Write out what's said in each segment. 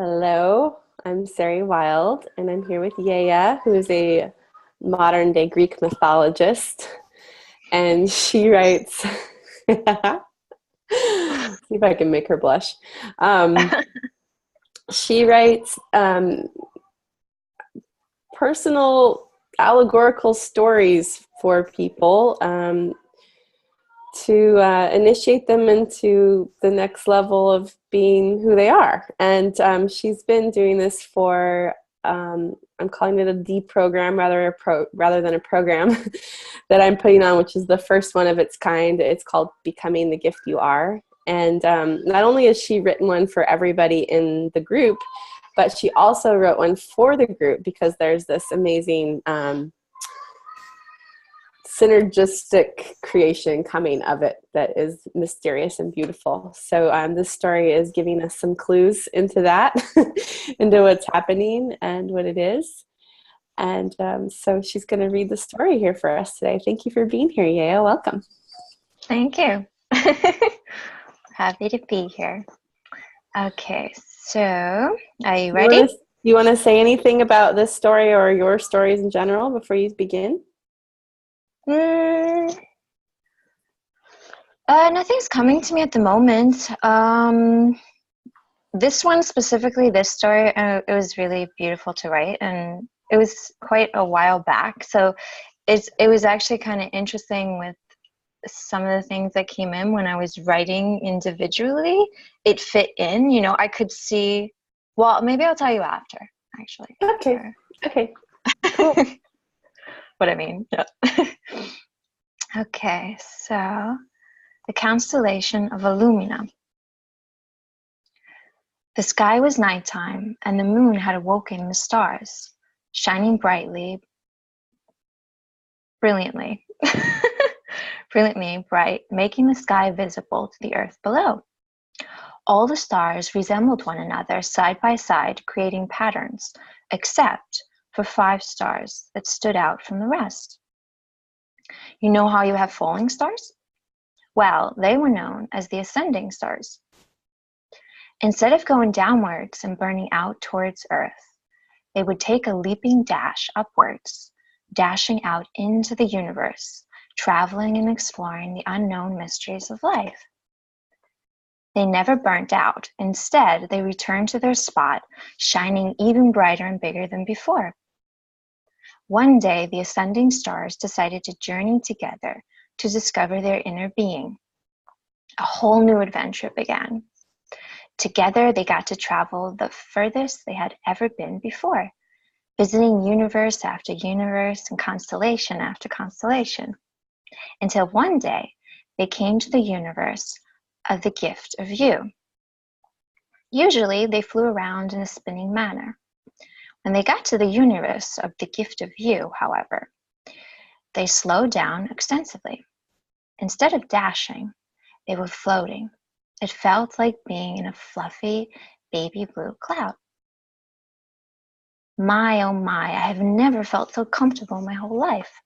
Hello, I'm Saeri Wilde, and I'm here with Yeya, who is a modern day Greek mythologist. And she writes, see if I can make her blush. She writes personal allegorical stories for people to initiate them into the next level of being who they are. And she's been doing this for, I'm calling it a deprogram rather than a program that I'm putting on, which is the first one of its kind. It's called Becoming the Gift You Are. And not only has she written one for everybody in the group, but she also wrote one for the group because there's this amazing synergistic creation coming of it that is mysterious and beautiful. So this story is giving us some clues into that, into what's happening and what it is. And so she's going to read the story here for us today. Thank you for being here, Yeya. Welcome. Thank you. Happy to be here. Okay, so are you ready? You want to say anything about this story or your stories in general before you begin? Nothing's coming to me at the moment. This one specifically, this story, it was really beautiful to write, and it was quite a while back. So it was actually kind of interesting with some of the things that came in when I was writing individually. It fit in, I could see. Well, maybe I'll tell you after, actually. Okay. After. Okay. Cool. What I mean. Yeah. Okay, so the constellation of Illumina. The sky was nighttime, and the moon had awoken the stars, shining brilliantly bright, making the sky visible to the earth below. All the stars resembled one another side by side, creating patterns, except for 5 stars that stood out from the rest. You know how you have falling stars? Well, they were known as the ascending stars. Instead of going downwards and burning out towards Earth, they would take a leaping dash upwards, dashing out into the universe, traveling and exploring the unknown mysteries of life. They never burnt out. Instead, they returned to their spot, shining even brighter and bigger than before. One day, the ascending stars decided to journey together to discover their inner being. A whole new adventure began. Together, they got to travel the furthest they had ever been before, visiting universe after universe and constellation after constellation, until one day they came to the universe of the gift of you. Usually, they flew around in a spinning manner. When they got to the universe of the gift of you, however, they slowed down extensively. Instead of dashing, they were floating. It felt like being in a fluffy baby blue cloud. My, oh my, I have never felt so comfortable in my whole life,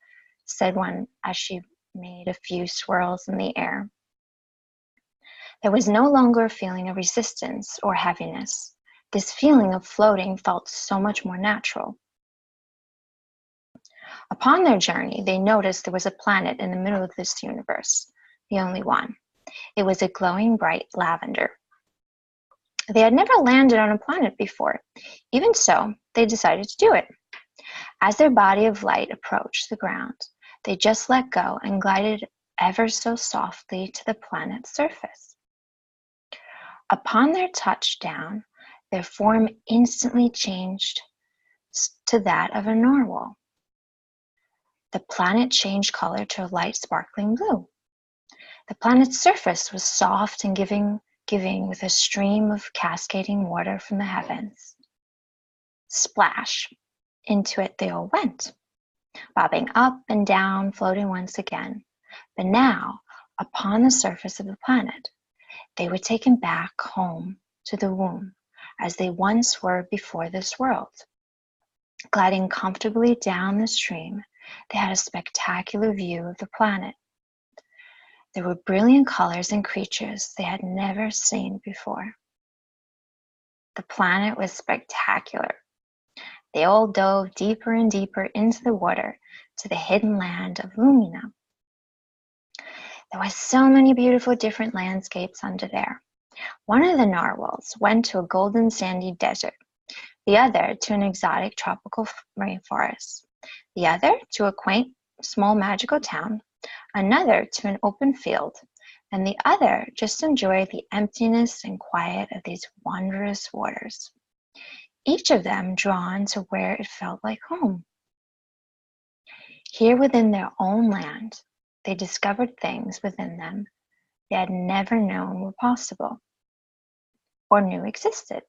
said one as she made a few swirls in the air. There was no longer a feeling of resistance or heaviness. This feeling of floating felt so much more natural. Upon their journey, they noticed there was a planet in the middle of this universe, the only one. It was a glowing bright lavender. They had never landed on a planet before. Even so, they decided to do it. As their body of light approached the ground, they just let go and glided ever so softly to the planet's surface. Upon their touchdown, their form instantly changed to that of a narwhal. The planet changed color to a light sparkling blue. The planet's surface was soft and giving with a stream of cascading water from the heavens. Splash! Into it they all went, bobbing up and down, floating once again. But now, upon the surface of the planet, they were taken back home to the womb, as they once were before this world. Gliding comfortably down the stream, they had a spectacular view of the planet. There were brilliant colors and creatures they had never seen before. The planet was spectacular. They all dove deeper and deeper into the water to the hidden land of Lumina. There were so many beautiful different landscapes under there. One of the narwhals went to a golden sandy desert, the other to an exotic tropical rainforest, the other to a quaint small magical town, another to an open field, and the other just enjoyed the emptiness and quiet of these wondrous waters, each of them drawn to where it felt like home. Here within their own land, they discovered things within them they had never known were possible or knew existed.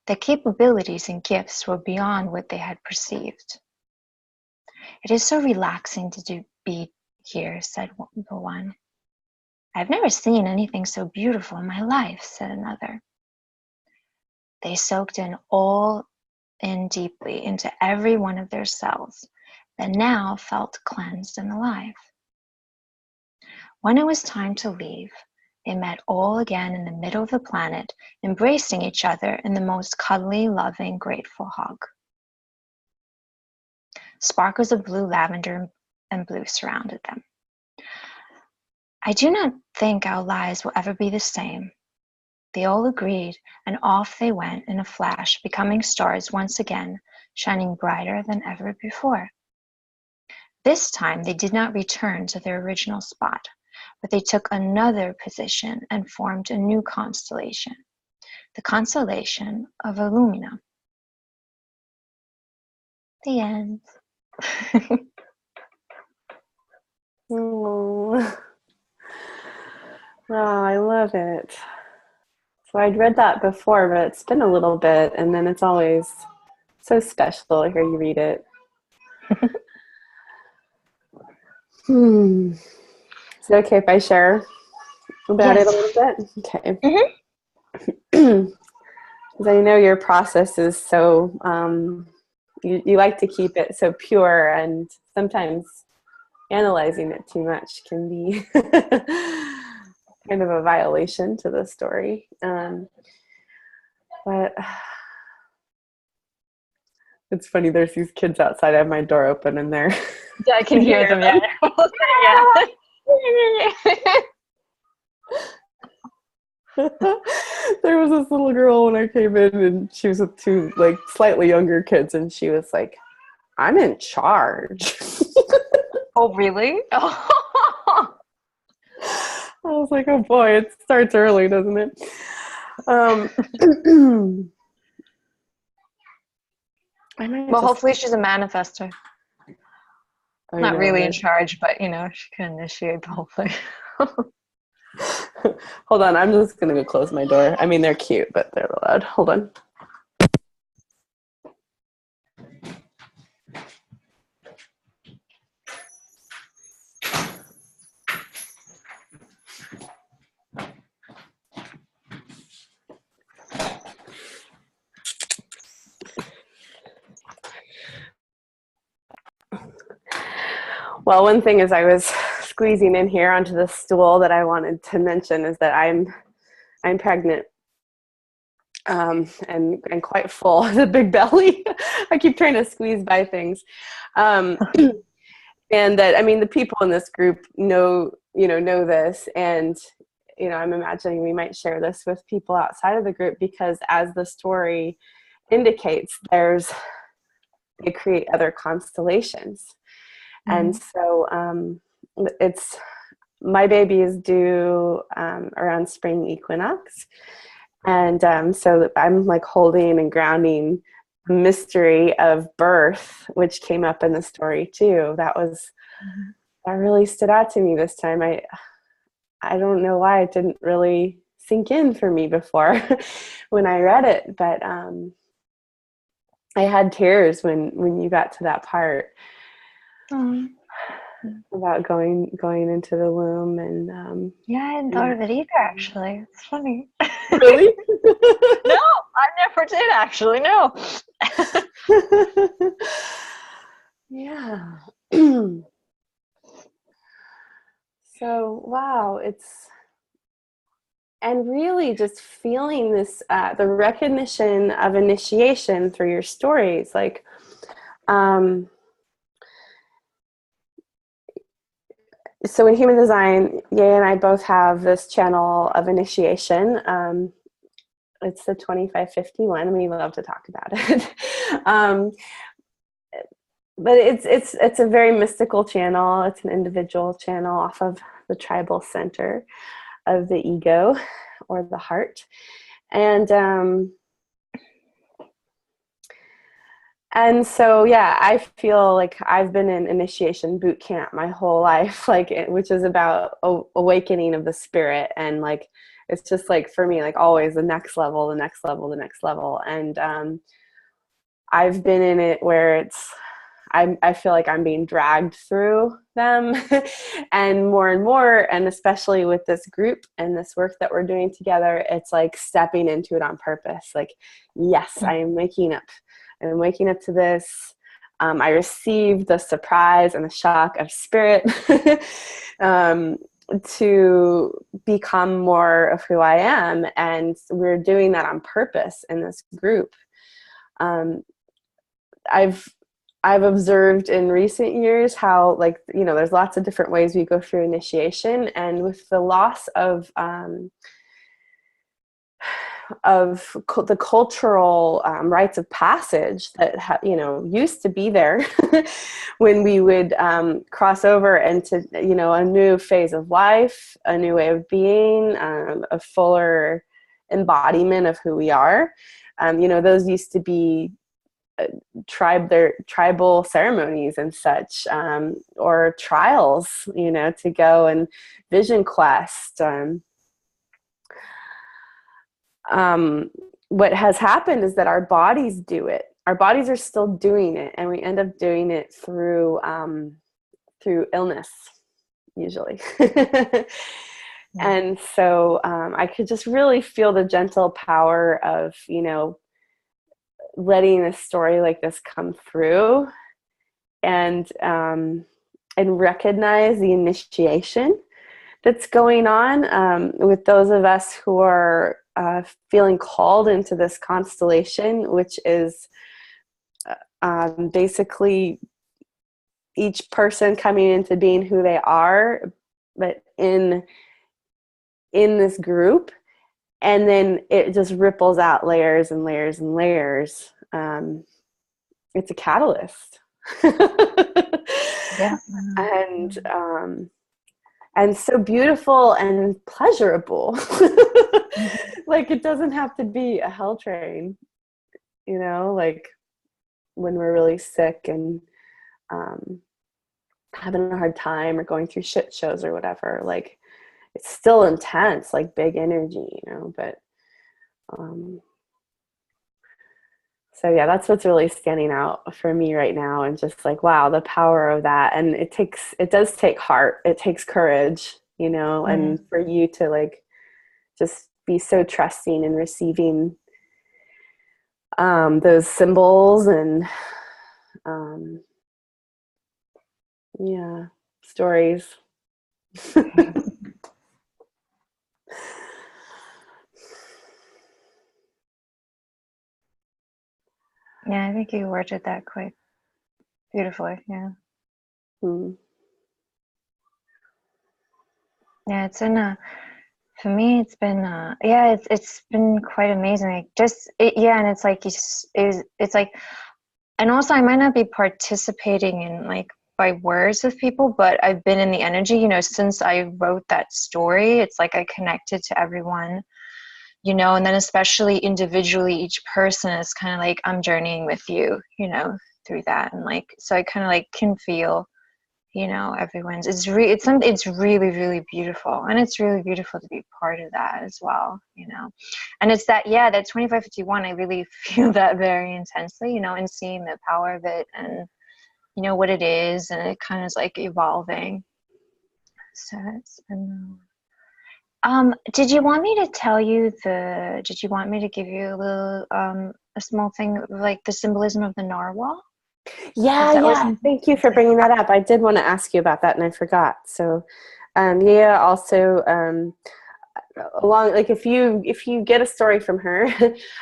Their capabilities and gifts were beyond what they had perceived. It is so relaxing to be here, said the one. I've never seen anything so beautiful in my life, said another. They soaked all in deeply into every one of their cells that now felt cleansed and alive. When it was time to leave, they met all again in the middle of the planet, embracing each other in the most cuddly, loving, grateful hug. Sparkles of blue lavender and blue surrounded them. I do not think our lives will ever be the same. They all agreed, and off they went in a flash, becoming stars once again, shining brighter than ever before. This time they did not return to their original spot, but they took another position and formed a new constellation, the constellation of Illumina. The end. Oh. Oh, I love it. So I'd read that before, but it's been a little bit, and then it's always so special to hear you read it. Is it okay if I share about it a little bit? Okay. Because I know your process is so, you like to keep it so pure, and sometimes analyzing it too much can be kind of a violation to the story. But it's funny, there's these kids outside. I have my door open and they're... Yeah, I can hear them, yeah. There was this little girl when I came in, and she was with two like slightly younger kids, and she was like, I'm in charge. Oh, really? I was like, oh boy, it starts early, doesn't it? Well, hopefully she's a manifester. Not really in charge, but she can initiate the whole thing. Hold on, I'm just gonna go close my door. I mean, they're cute, but they're loud. Hold on. Well, one thing as I was squeezing in here onto the stool that I wanted to mention is that I'm pregnant, and quite full. The big belly. I keep trying to squeeze by things, and that, I mean, the people in this group know this, and I'm imagining we might share this with people outside of the group, because as the story indicates, they create other constellations. And so it's, my baby is due around spring equinox. And so I'm like holding and grounding the mystery of birth, which came up in the story too. That really stood out to me this time. I don't know why it didn't really sink in for me before when I read it, but I had tears when you got to that part. About going into the womb, and yeah, I hadn't thought of it either, actually. It's funny. Really? No, I never did, actually. No. Yeah. So wow, and really just feeling this, the recognition of initiation through your stories. Like, so in human design, Ye and I both have this channel of initiation. It's the 2551, and we love to talk about it. But it's a very mystical channel. It's an individual channel off of the tribal center of the ego or the heart. And so, yeah, I feel like I've been in initiation boot camp my whole life, like, which is about awakening of the spirit. And like, it's just like, for me, like always the next level, the next level, the next level. And I've been in it where I feel like I'm being dragged through them and more, and especially with this group and this work that we're doing together, it's like stepping into it on purpose. Like, yes, I am waking up. And I'm waking up to this. I received the surprise and the shock of spirit to become more of who I am. And we're doing that on purpose in this group. I've observed in recent years how, like, you know, there's lots of different ways we go through initiation, and with the loss of the cultural rites of passage that you know, used to be there when we would cross over into, you know, a new phase of life, a new way of being, a fuller embodiment of who we are. You know, those used to be tribal ceremonies and such, or trials, you know, to go and vision quest. What has happened is that our bodies do it. Our bodies are still doing it, and we end up doing it through illness, usually. And so I could just really feel the gentle power of, you know, letting a story like this come through, and recognize the initiation that's going on with those of us who are feeling called into this constellation, which is basically each person coming into being who they are, but in this group. And then it just ripples out layers and layers and layers. It's a catalyst. Yeah. And so beautiful and pleasurable. Like, it doesn't have to be a hell train, you know, like when we're really sick and having a hard time or going through shit shows or whatever, like, it's still intense, like big energy, you know, but so yeah, that's what's really standing out for me right now. And just like, wow, the power of that. And it does take heart. It takes courage, you know, and for you to like, just be so trusting and receiving those symbols and yeah, stories. Yeah, I think you worded that quite beautifully. Yeah. Yeah, it's in for me, it's been yeah, it's been quite amazing. Like, yeah, and it's like it's like, and also I might not be participating in like by words with people, but I've been in the energy, you know, since I wrote that story. It's like I connected to everyone, you know, and then especially individually, each person is kind of like, I'm journeying with you, you know, through that. And like, so I kind of like can feel, you know, everyone's, it's really, really beautiful. And it's really beautiful to be part of that as well, you know. And it's that, yeah, that 2551, I really feel that very intensely, you know, and seeing the power of it and, you know, what it is, and it kind of is like evolving. So it's been did you want me to give you a little a small thing like the symbolism of the narwhal? Yeah. Thank you for bringing that up. I did want to ask you about that and I forgot. So, yeah, also, along, like if you get a story from her,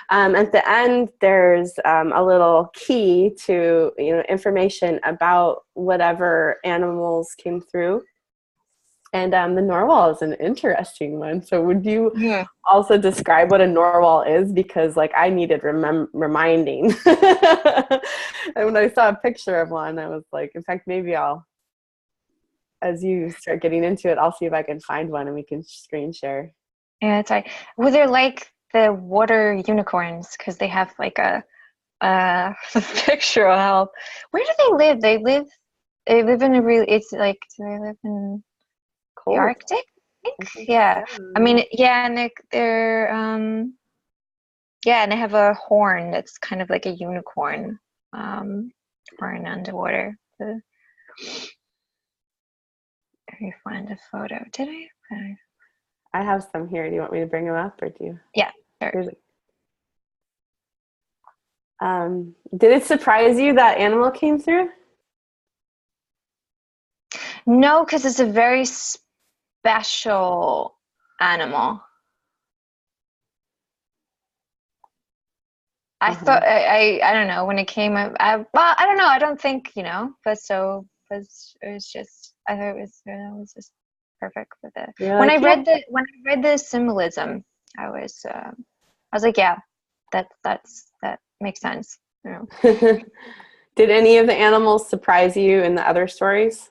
at the end there's a little key to, you know, information about whatever animals came through. And the narwhal is an interesting one. So would you Yeah. also describe what a narwhal is? Because like I needed reminding. And when I saw a picture of one, I was like, in fact, maybe I'll, as you start getting into it, I'll see if I can find one and we can screen share. Yeah, it's like, well, they're like the water unicorns because they have like a picture of how, where do they live? They live in a really, it's like, do they live in the Cool. Arctic? I I think? think Yeah. so. I mean, yeah, and they're yeah, and they have a horn that's kind of like a unicorn horn underwater. Let me find a photo. Did I? I have some here. Do you want me to bring them up, or do you? Yeah, sure. Did it surprise you that animal came through? No, because it's a very special animal. I thought I don't know when it came up. Well, I don't know. I don't think, you know, but so it was just, I thought it was just perfect for the You're when like, I yeah. read the symbolism, I was like, yeah, that makes sense. You know. Did any of the animals surprise you in the other stories?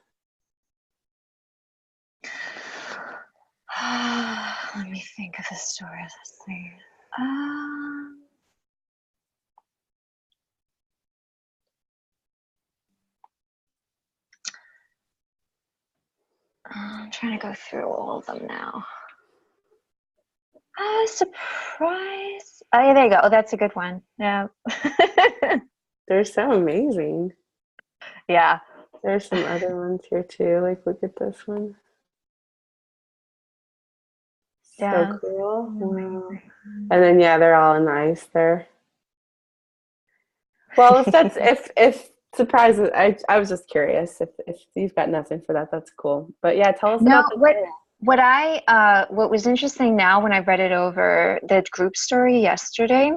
Let me think of the story. Let's see. I'm trying to go through all of them now. Surprise. Oh, yeah, there you go. Oh, that's a good one. Yeah. They're so amazing. Yeah. There's some other ones here too. Like, look at this one. Yeah. So cool. Wow. And then yeah, they're all in the ice there. Well, if that's if surprises, I was just curious if you've got nothing for that, that's cool. But yeah, tell us No, about the goal. what was interesting now when I read it over the group story yesterday,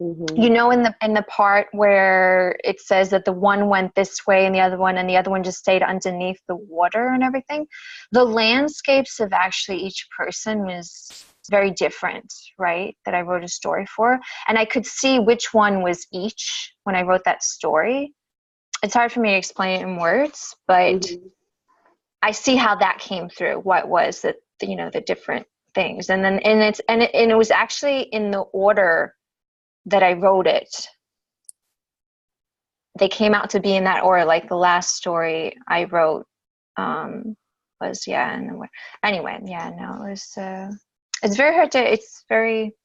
Mm-hmm. you know, in the part where it says that the one went this way and the other one just stayed underneath the water and everything, the landscapes of actually each person was very different, right, that I wrote a story for, and I could see which one was each when I wrote that story. It's hard for me to explain it in words, but I see how that came through, what was that, you know, the different things, and then and it was actually in the order that I wrote it. They came out to be in that order. Like the last story I wrote was, yeah, and anyway, yeah, no, it was it's very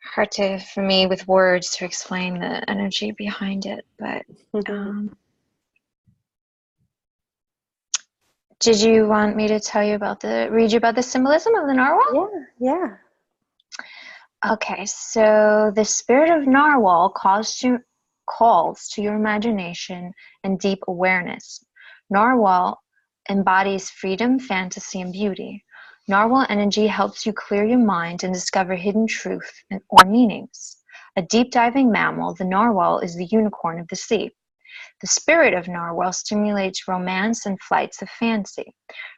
hard for me with words to explain the energy behind it, but did you want me to read you about the symbolism of the narwhal? Yeah. Okay, so the spirit of narwhal calls to your imagination and deep awareness. Narwhal embodies freedom, fantasy, and beauty. Narwhal energy helps you clear your mind and discover hidden truth or meanings. A deep-diving mammal, the narwhal is the unicorn of the sea. The spirit of narwhal stimulates romance and flights of fancy.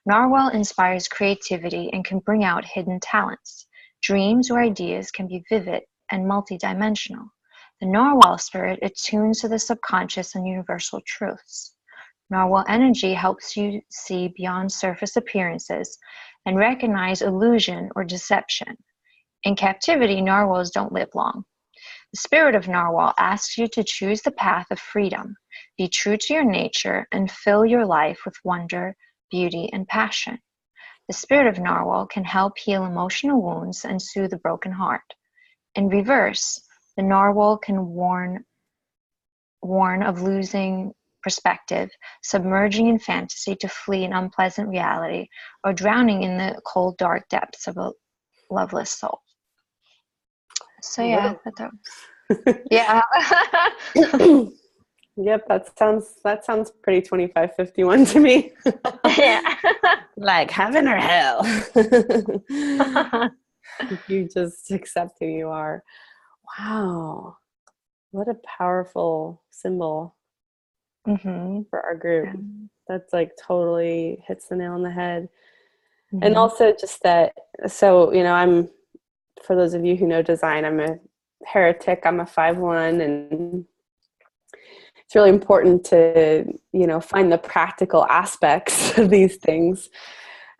Narwhal inspires creativity and can bring out hidden talents. Dreams or ideas can be vivid and multidimensional. The narwhal spirit attunes to the subconscious and universal truths. Narwhal energy helps you see beyond surface appearances and recognize illusion or deception. In captivity, narwhals don't live long. The spirit of narwhal asks you to choose the path of freedom, be true to your nature, and fill your life with wonder, beauty, and passion. The spirit of narwhal can help heal emotional wounds and soothe a broken heart. In reverse, the narwhal can warn of losing perspective, submerging in fantasy to flee an unpleasant reality, or drowning in the cold, dark depths of a loveless soul. So yeah, yeah. Yep, that sounds pretty 2551 to me. Yeah. Like heaven or hell. You just accept who you are. Wow. What a powerful symbol Mm-hmm. for our group. That's like totally hits the nail on the head. And Mm-hmm. also just that, so, for those of you who know design, I'm a heretic, I'm a 5-1, and it's really important to, find the practical aspects of these things.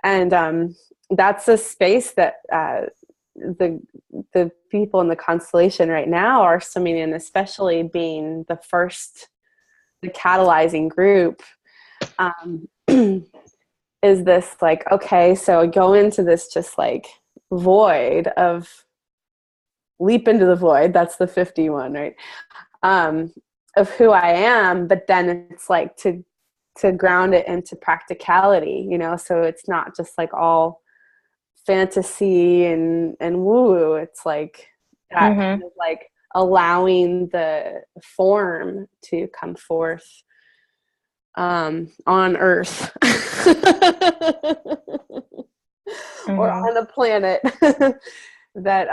And that's a space that the people in the constellation right now are swimming in, especially being the catalyzing group. Is this like, okay, so I go into this just like void of leap into the void. That's the 51, right? Of who I am, but then it's like to ground it into practicality, so it's not just like all fantasy and woo. It's like that kind of like allowing the form to come forth on earth or on a planet that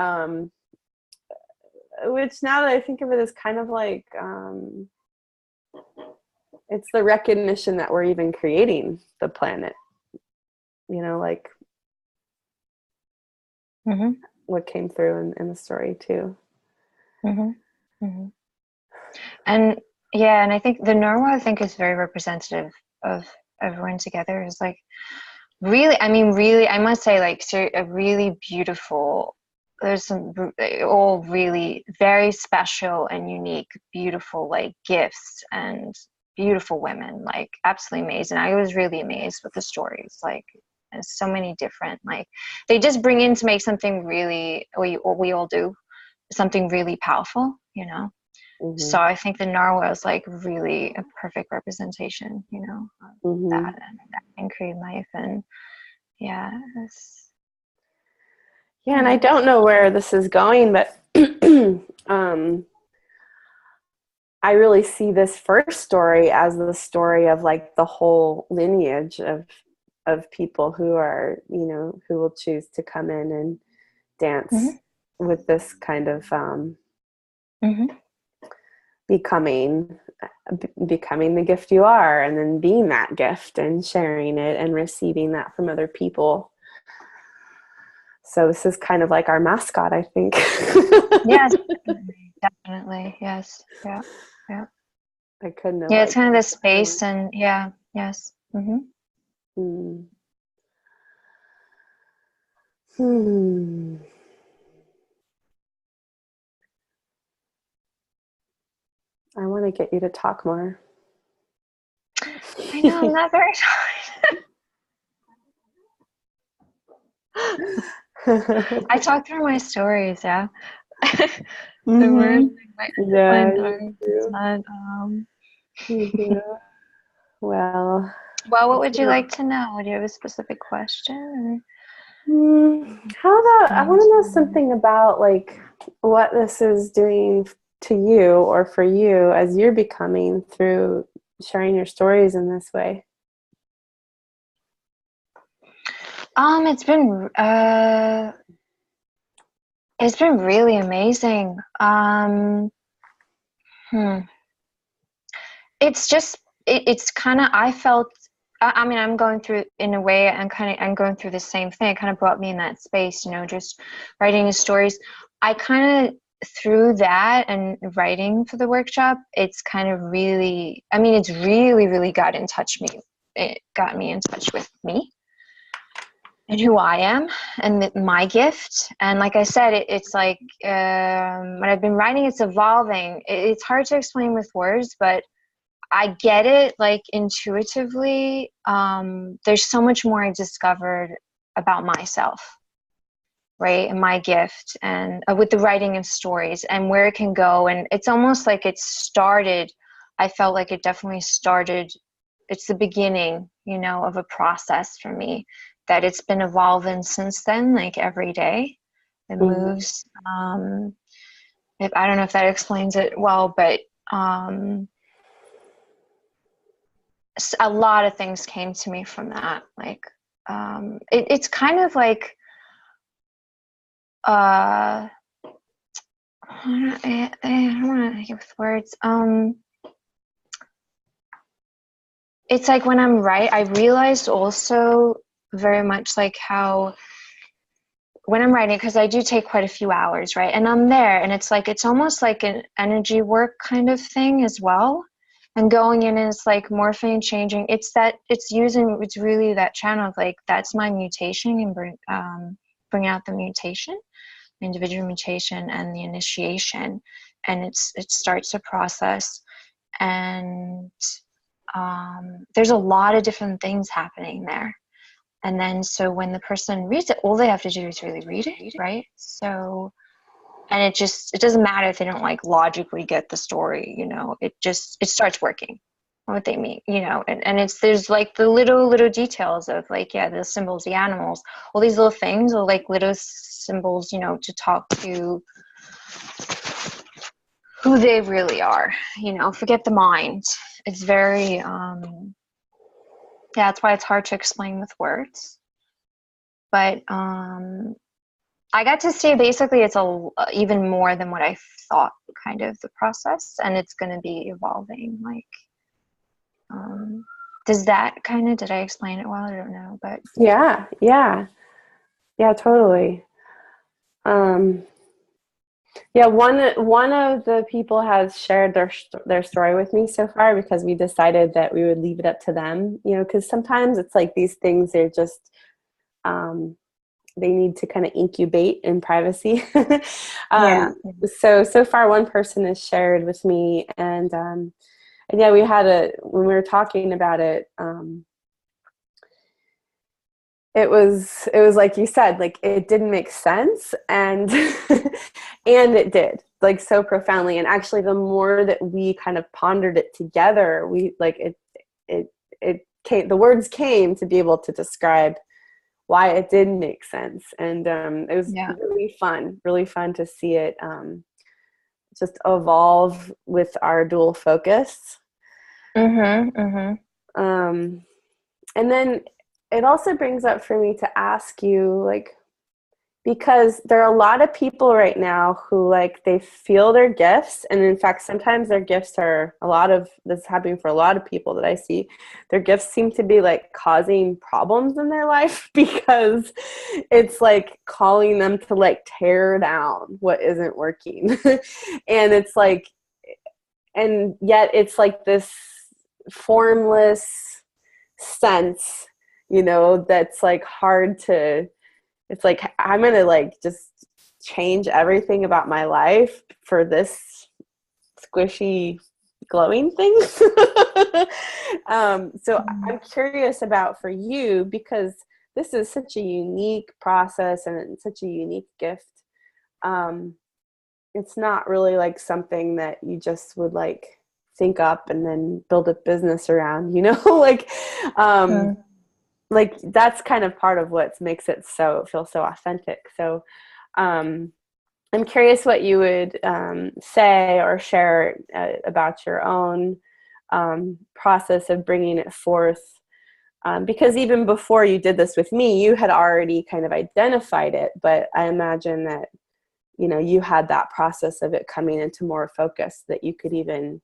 which, now that I think of it, is kind of like it's the recognition that we're even creating the planet, like what came through in the story too. And yeah, and I think the Norway, I think, is very representative of everyone together. Is like really, I must say, like, a really beautiful. There's some all really very special and unique, beautiful, like, gifts and beautiful women, like absolutely amazing. I was really amazed with the stories, like, and so many different, like, they just bring in to make something really, we all do, something really powerful, So I think the narwhal is like really a perfect representation, of that and create life. And yeah, and I don't know where this is going, but I really see this first story as the story of like the whole lineage of people who are, who will choose to come in and dance with this kind of becoming the gift you are, and then being that gift and sharing it and receiving that from other people. So this is kind of like our mascot, I think. Yes, definitely. Yes. Yeah. I couldn't have. Yeah, it's kind of the space, and yeah. Yes. I want to get you to talk more. I know, I'm not very tired. I talk through my stories, yeah. The word, Well, what would you like to know? Do you have a specific question? How about, I want to know something about like what this is doing to you or for you as you're becoming through sharing your stories in this way. It's been really amazing. It's just it's kind of, I felt, I'm going through, in a way, I'm going through the same thing. It kind of brought me in that space, just writing the stories. I kind of, through that and writing for the workshop, it's kind of really, it's really got in touch me. It got me in touch with me and who I am and my gift. And like I said, it's like when I've been writing, it's evolving. It's hard to explain with words, but I get it, like, intuitively. There's so much more I discovered about myself, right, and my gift, and with the writing of stories and where it can go. And it's almost like it started, I felt like it definitely started, it's the beginning, of a process for me, that it's been evolving since then, like every day it moves. I don't know if that explains it well, but a lot of things came to me from that. Like, it's kind of like, I don't want to think with words. It's like when I'm I realized also very much like how when I'm writing, because I do take quite a few hours, right? And I'm there, and it's like, it's almost like an energy work kind of thing as well. And going in and it's like morphing, changing. It's really that channel of like, that's my mutation, and bring out the mutation, individual mutation, and the initiation. And it starts a process. And there's a lot of different things happening there. And then, so when the person reads it, all they have to do is really read it, right? So, and it doesn't matter if they don't like logically get the story, you know, it starts working, what they mean, you know, and there's like the little details of like, yeah, the symbols, the animals, all these little things are like little symbols, you know, to talk to who they really are, you know, forget the mind. It's very, yeah, that's why it's hard to explain with words. But I got to see basically it's even more than what I thought, kind of the process, and it's going to be evolving. Like, does that kind of, did I explain it well? I don't know, but Yeah, totally. Yeah, one of the people has shared their story with me so far, because we decided that we would leave it up to them, you know, because sometimes it's like these things, they're just they need to kind of incubate in privacy. yeah. So far one person has shared with me, and yeah, when we were talking about it, it was like you said, like it didn't make sense, and and it did, like, so profoundly. And actually, the more that we kind of pondered it together, we like it came, the words came to be able to describe why it didn't make sense. And it was really fun to see it just evolve with our dual focus. And then it also brings up for me to ask you, like, because there are a lot of people right now who, like, they feel their gifts, and in fact sometimes their gifts are, this is happening for a lot of people that I see, their gifts seem to be like causing problems in their life because it's like calling them to like tear down what isn't working. And it's like, and yet it's like this formless sense, you know, that's like hard to, it's like, I'm going to like just change everything about my life for this squishy glowing thing. So I'm curious about for you, because this is such a unique process and such a unique gift. It's not really like something that you just would like think up and then build a business around, you know, like that's kind of part of what makes it feel so authentic. So I'm curious what you would say or share about your own process of bringing it forth. Because even before you did this with me, you had already kind of identified it, but I imagine that, you know, you had that process of it coming into more focus, that you could even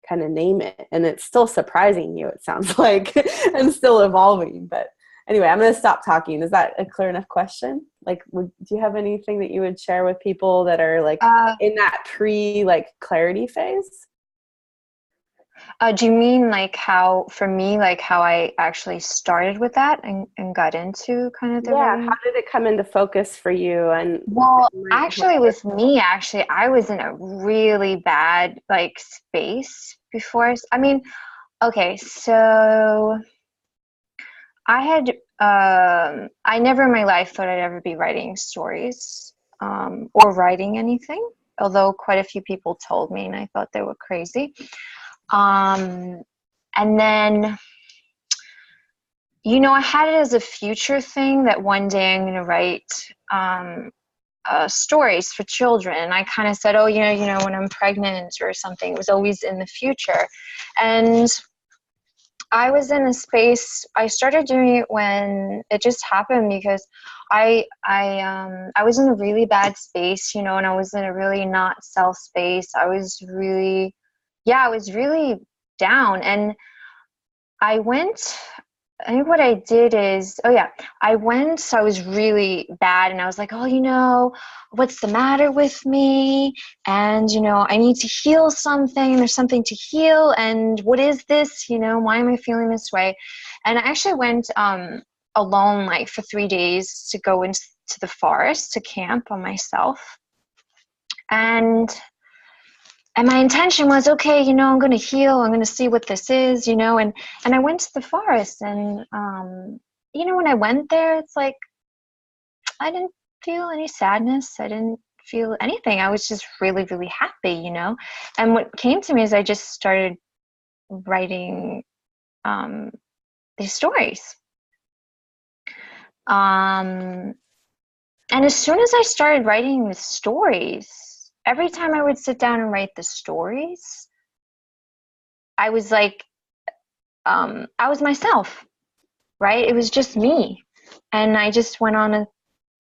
kind of name it, and it's still surprising you, it sounds like, and still evolving. But anyway, I'm going to stop talking. Is that a clear enough question? Like, do you have anything that you would share with people that are like in that like clarity phase? Do you mean like how, for me, like how I actually started with that and got into kind of the writing? How did it come into focus for you? And well, actually with me, I was in a really bad like space before. I mean, okay, so I had I never in my life thought I'd ever be writing stories or writing anything, although quite a few people told me, and I thought they were crazy. And then, you know, I had it as a future thing that one day I'm going to write stories for children. And I kind of said, oh, you know, when I'm pregnant or something. It was always in the future. And I was in a space, I started doing it when it just happened, because I was in a really bad space, you know, and I was in a really not self space. I was really, I was really down. And I went, I think what I did is, I went, so I was really bad, and I was like, oh, you know, what's the matter with me? And, you know, I need to heal something. There's something to heal. And what is this? You know, why am I feeling this way? And I actually went alone, like for 3 days, to go into the forest to camp on myself. And my intention was, okay, you know, I'm going to heal. I'm going to see what this is, you know, and I went to the forest, and, you know, when I went there, it's like, I didn't feel any sadness. I didn't feel anything. I was just really, really happy, you know, and what came to me is I just started writing, these stories. And as soon as I started writing the stories, every time I would sit down and write the stories, I was like, I was myself, right? It was just me. And I just went on a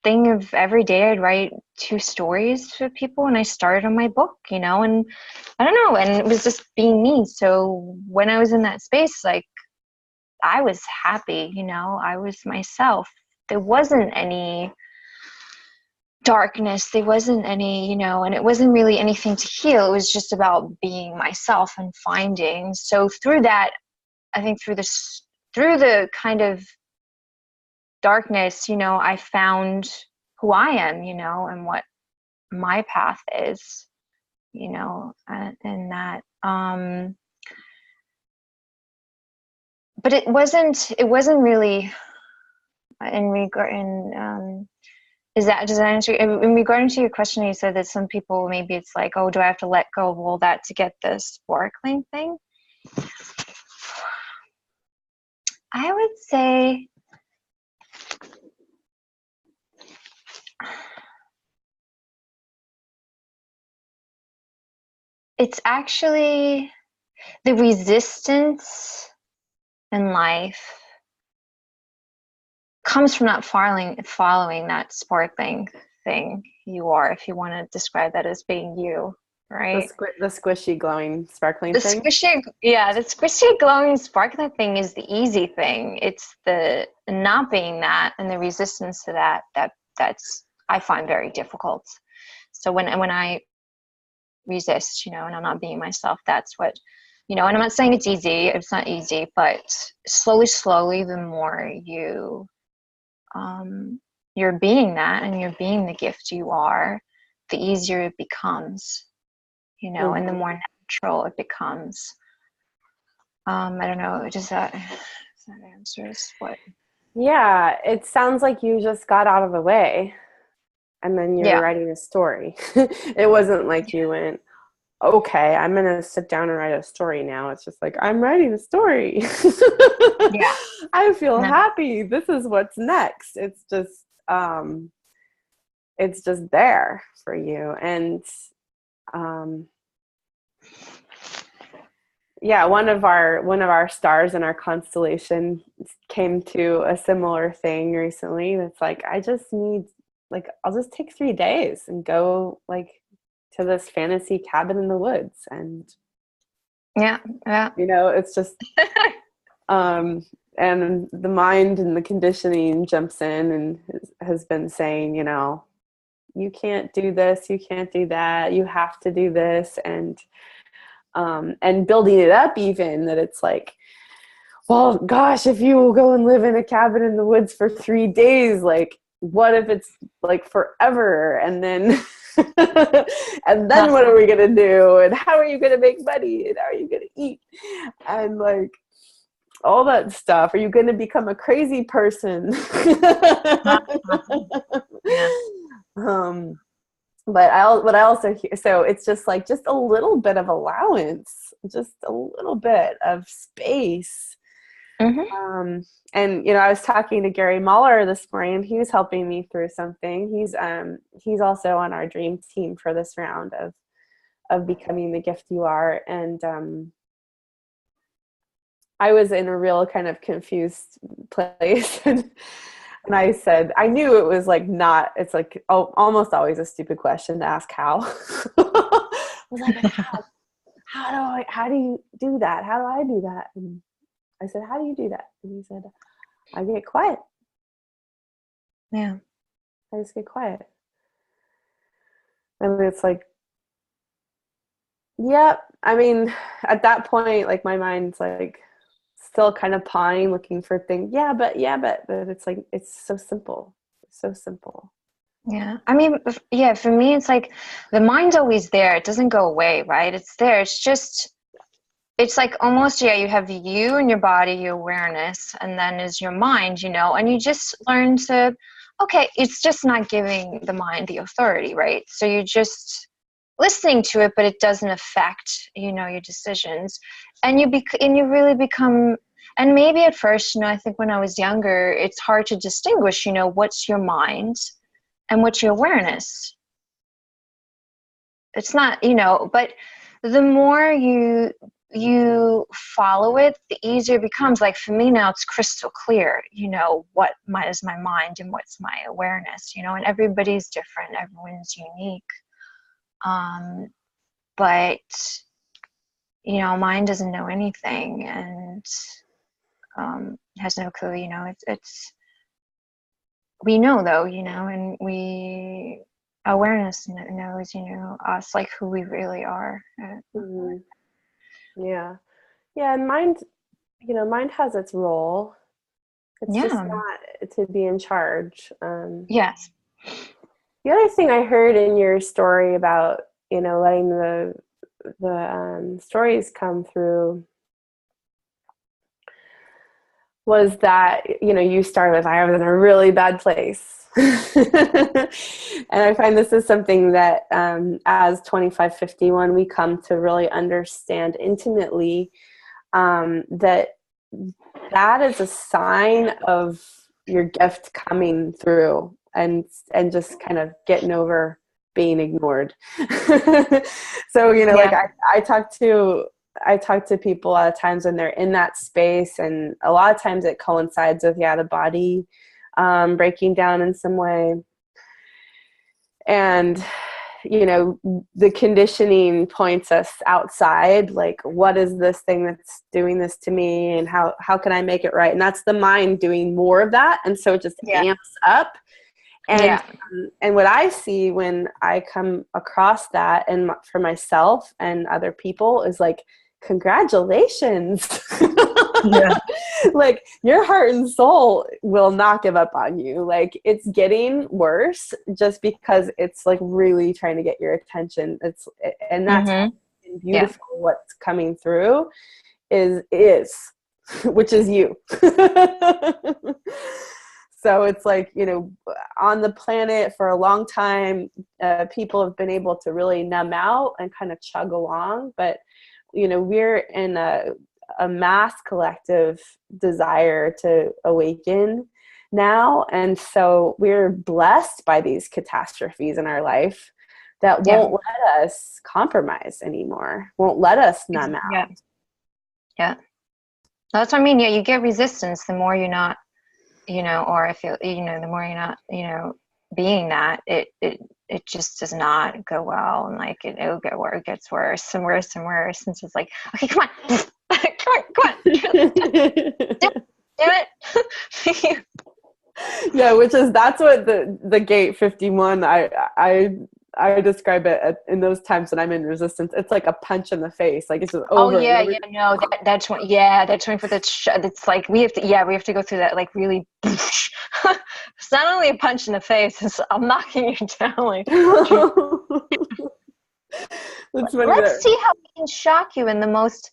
thing of every day I'd write 2 stories for people, and I started on my book, you know, and I don't know, and it was just being me. So when I was in that space, like, I was happy, you know, I was myself. There wasn't any darkness, there wasn't any, you know, and it wasn't really anything to heal. It was just about being myself and finding. So through that, I think through the kind of darkness, you know, I found who I am, you know, and what my path is, you know, and that, but it wasn't really does that answer in regarding to your question? You said that some people, maybe it's like, oh, do I have to let go of all that to get the sparkling thing? I would say it's actually the resistance in life comes from not following that sparkling thing you are, if you want to describe that as being you, right? The squishy, glowing, sparkling thing? The squishy, glowing, sparkling thing is the easy thing. It's the not being that, and the resistance to that's I find very difficult. So when I resist, you know, and I'm not being myself, that's what, you know, and I'm not saying it's easy. It's not easy, but slowly, the more you're being that, and you're being the gift you are, the easier it becomes, you know, Mm-hmm. and the more natural it becomes. I don't know, that answers what? Yeah, it sounds like you just got out of the way, and then you're writing a story. It wasn't like you went, okay, I'm going to sit down and write a story now. It's just like, I'm writing a story. Yeah. I feel happy. This is what's next. It's just there for you. And one of our stars in our constellation came to a similar thing recently. It's like, I just need, like, I'll just take 3 days and go, like, to this fantasy cabin in the woods, and you know, it's just and the mind and the conditioning jumps in and has been saying, you know, you can't do this, you can't do that, you have to do this, and building it up, even that it's like, well, gosh, if you go and live in a cabin in the woods for 3 days, like, what if it's like forever? And then and then what are we gonna do? And how are you gonna make money? And how are you gonna eat? And like all that stuff. Are you gonna become a crazy person? Yeah. But I also hear, so it's just like, just a little bit of allowance, just a little bit of space. Mm-hmm. And you know, I was talking to Gary Muller this morning. He was helping me through something. He's also on our dream team for this round of becoming the gift you are. And I was in a real kind of confused place. And I said, I knew it was like not, it's like almost always a stupid question to ask how. I was like, how do you do that? How do I do that? And I said, how do you do that? And he said, I get quiet. Yeah. I just get quiet. And it's like, yeah, I mean, at that point, like my mind's like still kind of pawing, looking for things. But it's like, it's so simple. It's so simple. Yeah. I mean, yeah, for me, it's like the mind's always there. It doesn't go away, right? It's there. It's like almost, yeah, you have you and your body, your awareness, and then is your mind, and you just learn to, okay, it's just not giving the mind the authority, right? So you're just listening to it, but it doesn't affect, your decisions. And you really become, and maybe at first, I think when I was younger, it's hard to distinguish, what's your mind and what's your awareness. It's not, but the more you follow it, the easier it becomes. Like for me now, it's crystal clear, what is my mind and what's my awareness, and everybody's different, everyone's unique. But mind doesn't know anything and has no clue. It's we know though, and awareness knows, us, like who we really are. Mm-hmm. Yeah, and mind has its role. It's just not to be in charge. Yes. The other thing I heard in your story about, letting the stories come through was that, you started with, I was in a really bad place. And I find this is something that as 2551, we come to really understand intimately, that is a sign of your gift coming through and just kind of getting over being ignored. So, like I talk to people a lot of times when they're in that space, and a lot of times it coincides with, the body breaking down in some way. And, the conditioning points us outside, like, what is this thing that's doing this to me, and how can I make it right? And that's the mind doing more of that. And so it just amps up. And and what I see when I come across that, and for myself and other people, is like, congratulations. Like, your heart and soul will not give up on you. Like, it's getting worse just because it's like really trying to get your attention. And that's beautiful. What's coming through is which is you. So it's like, on the planet for a long time, people have been able to really numb out and kind of chug along. But, we're in a mass collective desire to awaken now. And so we're blessed by these catastrophes in our life that won't let us compromise anymore, won't let us numb out. Yeah. That's what I mean. Yeah, you get resistance the more you're not, or if you, the more you're not, being that, it just does not go well. And like, it'll get worse, it gets worse and worse and worse. And so it's like, okay, come on. come on. Do it. Yeah, that's what the gate 51, I describe it in those times when I'm in resistance. It's like a punch in the face. Like, it's just over. That's one. Yeah, that's one for the. It's like we have to go through that. Like, really. It's not only a punch in the face. I'm knocking you down. Like, let's see how we can shock you in the most,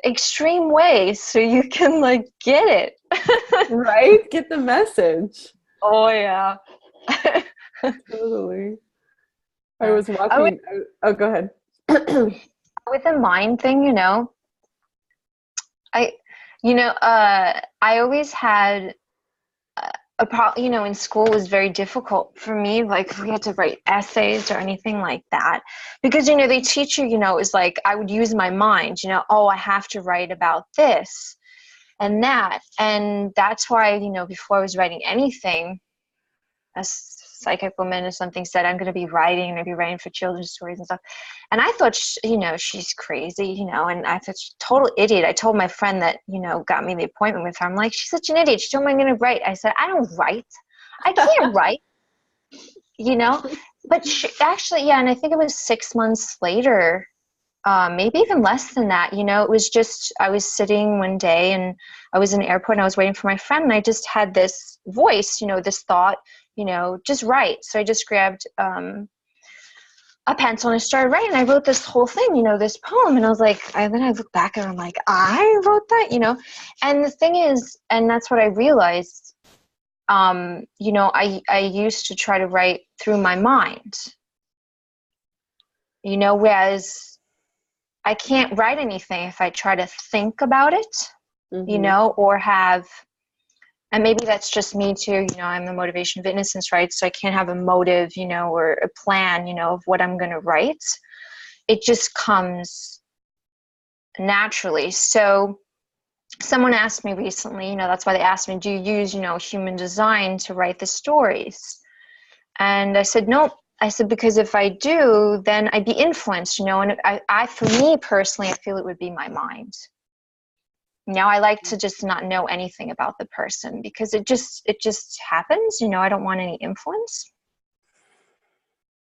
extreme ways, so you can like get it. Right? Get the message. Oh yeah. Totally. I was watching. Go ahead. With the mind thing, I always had in school was very difficult for me. Like, if we had to write essays or anything like that, because, they teach you, it's like I would use my mind, oh, I have to write about this and that. And that's why, before I was writing anything, a psychic woman or something said, I'm going to be writing, for children's stories and stuff. And I thought, she's crazy, and I thought she's a total idiot. I told my friend that, got me the appointment with her. I'm like, she's such an idiot. She told me I'm going to write. I said, I don't write. I can't write, But actually, yeah, and I think it was 6 months later, maybe even less than that, it was just, I was sitting one day and I was in the airport and I was waiting for my friend, and I just had this voice, this thought, just write. So I just grabbed a pencil and I started writing. I wrote this whole thing, this poem, and I was like, then I look back and I'm like, I wrote that, and the thing is, and that's what I realized, I used to try to write through my mind, whereas I can't write anything if I try to think about it, or have, and maybe that's just me too, I'm the motivation of innocence, right? So I can't have a motive, or a plan, of what I'm going to write. It just comes naturally. So someone asked me recently, that's why they asked me, do you use, human design to write the stories? And I said, nope. I said, because if I do, then I'd be influenced, and I, for me personally, I feel it would be my mind. Now I like to just not know anything about the person, because it just happens, I don't want any influence.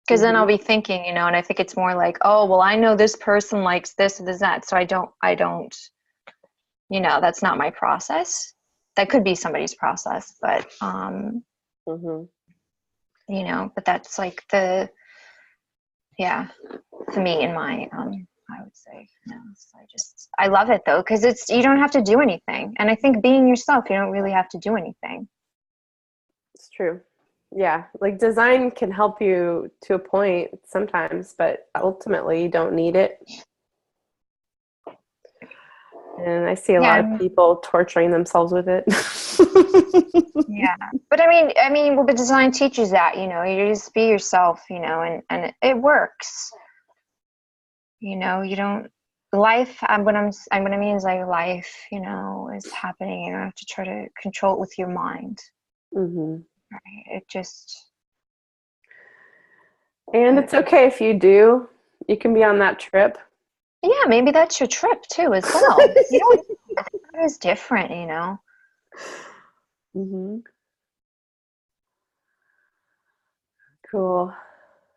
Because then I'll be thinking, and I think it's more like, oh, well, I know this person likes this or this, that. So I don't, that's not my process. That could be somebody's process, but, but that's like for me in my, I would say, so I love it though, because you don't have to do anything. And I think being yourself, you don't really have to do anything. It's true. Yeah. Like, design can help you to a point sometimes, but ultimately you don't need it. And I see a lot of people torturing themselves with it. Yeah. But but design teaches that, you just be yourself, and it works. You don't, life, what I mean is, like, life, is happening. You don't have to try to control it with your mind. Right? It just. And it's okay if you do. You can be on that trip. Yeah, maybe that's your trip too, as well. It is different, Cool.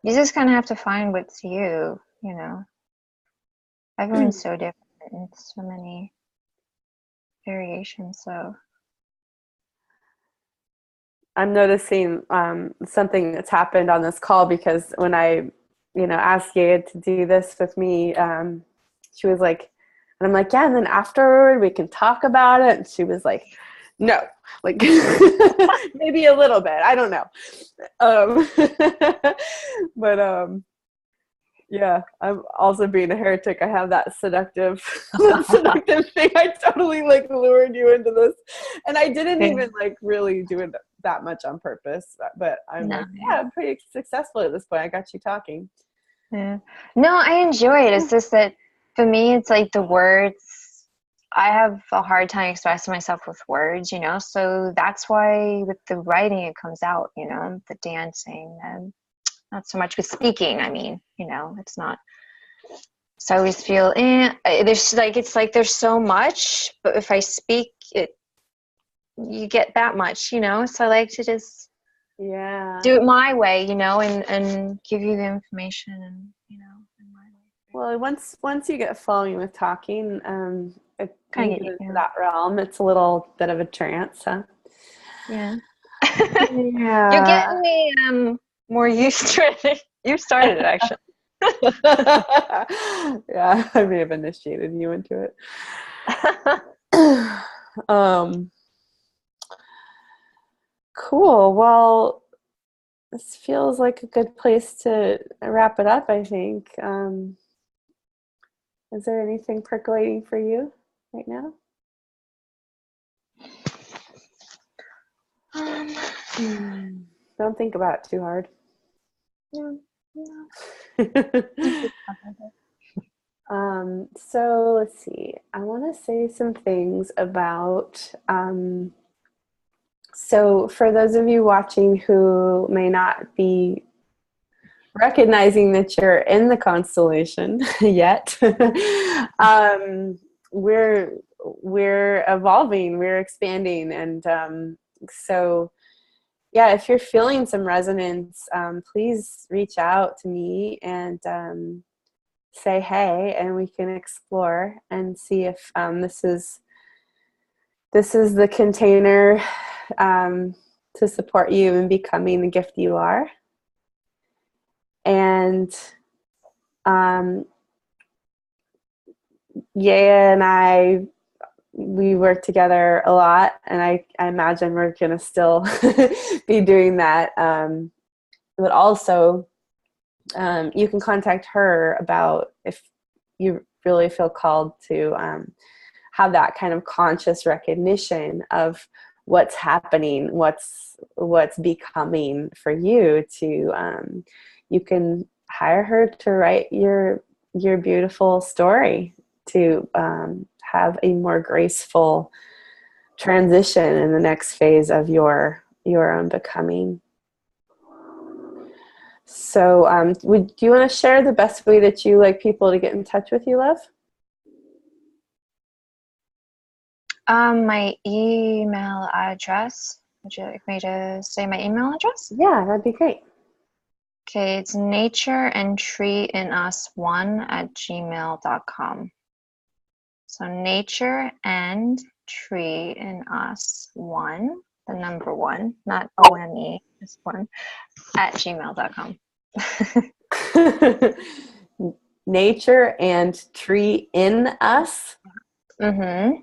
You just kind of have to find what's you, Everyone's so different and so many variations, so. I'm noticing something that's happened on this call, because when I, asked Gaia to do this with me, she was like, and I'm like, yeah, and then afterward we can talk about it. And she was like, no, like maybe a little bit. I don't know. But yeah, I'm also being a heretic. I have that seductive thing. I totally lured you into this, and I didn't even really do it that much on purpose. But I'm I'm pretty successful at this point. I got you talking. Yeah. No, I enjoy it. It's just that for me, it's like the words. I have a hard time expressing myself with words, So that's why with the writing it comes out, the dancing and. Not so much with speaking. It's not. So I always feel, there's there's so much, but if I speak it, you get that much, So I like to just do it my way, and give you the information, and in my way. Well, once you get flowing with talking, it kind of gets into that realm. It's a little bit of a trance, huh? Yeah. Yeah. You're getting me more used to it. You started it, actually. Yeah, I may have initiated you into it. Cool. Well, this feels like a good place to wrap it up, I think. Is there anything percolating for you right now? Don't think about it too hard. No. So let's see. I want to say some things about. So for those of you watching who may not be recognizing that you're in the constellation yet, we're evolving, we're expanding, and so yeah, if you're feeling some resonance, please reach out to me and say hey, and we can explore and see if this is the container to support you in becoming the gift you are. And Yaya and we work together a lot, and I imagine we're going to still be doing that. But also, you can contact her about if you really feel called to have that kind of conscious recognition of what's happening, what's becoming for you. You can hire her to write your beautiful story to have a more graceful transition in the next phase of your own becoming. So do you want to share the best way that you like people to get in touch with you, love? My email address. Would you like me to say my email address? Yeah, that'd be great. Okay, it's natureandtreeinus1@gmail.com. So natureandtreeinus1, the number 1, not ONE, just 1, @gmail.com. Nature and tree in us. Mm-hmm.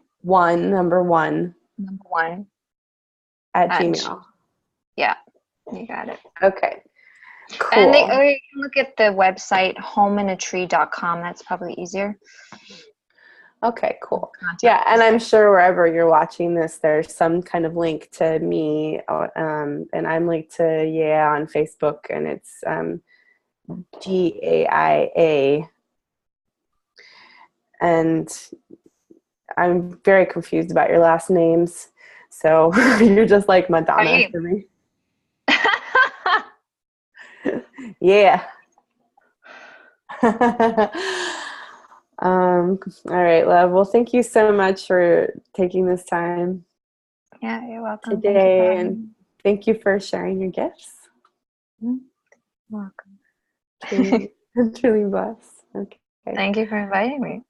Number one. Number 1. At Gmail. Yeah, you got it. Okay. Cool. And you can look at the website homeinatree.com. That's probably easier. Okay, cool. Yeah, and I'm sure wherever you're watching this, there's some kind of link to me, and I'm linked to on Facebook, and it's GAIA. And I'm very confused about your last names, so you're just like Madonna to me. Yeah. All right, love. Well, thank you so much for taking this time. Yeah, you're welcome. Today, and thank you for sharing your gifts. You're welcome. Truly blessed. Okay. Thank you for inviting me.